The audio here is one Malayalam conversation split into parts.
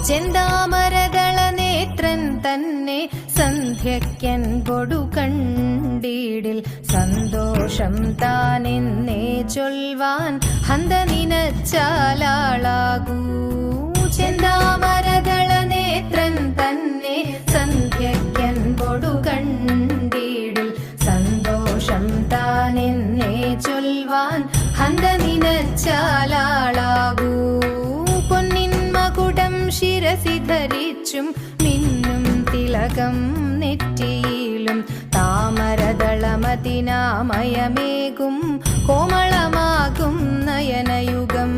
ചെന്താമരദള നേത്രൻ തന്നെ സന്ധ്യയ്ക്കൻ കൊടു കണ്ടീടിൽ സന്തോഷം താനെന്നേ ചൊൽവാൻ ഹന്ത നിനച്ചാലാളാകൂ. ചെന്താമരദള നേത്രൻ തന്നെ സന്ധ്യയ്ക്കൻ കൊടു കണ്ടീടിൽ സന്തോഷം താനെന്നേ ചൊൽവാൻ ഹന്ത നിനച്ചാലാളാകൂ. പൊന്നിൻ മകുടം ശിരസി ധരിച്ചും മിന്നും തിലകം നെറ്റിയിലും താമരദളമതിനാമയമേകും കോമളമാകും നയനയുഗം.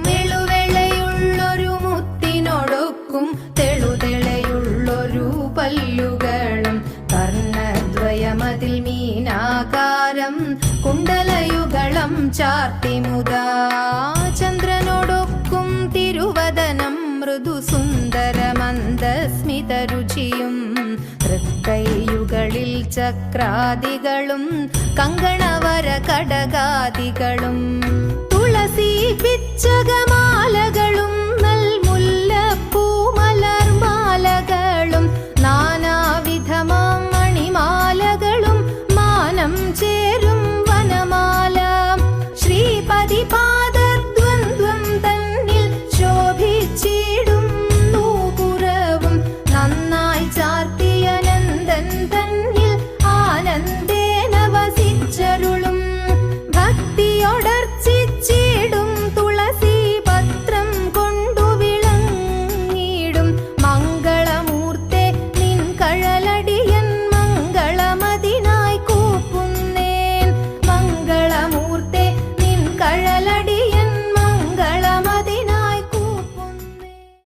വെളുവെളയുള്ളൊരു മുത്തിനൊടുക്കും തെളുതെളയുള്ളൊരു പല്ലുകളും കർണദ്വയമതിൽ മീനാകാരം കുണ്ടലയുഗളം ചാർത്തിമുദാ. ചന്ദ്രനോടൊക്കും തിരുവദനം മൃദു സുന്ദരമന്ദസ്മിതരുചിയും തൃക്കൈയുകളിൽ ചക്രാദികളും കങ്കണവര കടകാദികളും തുളസി പിച്ചകമാലകളും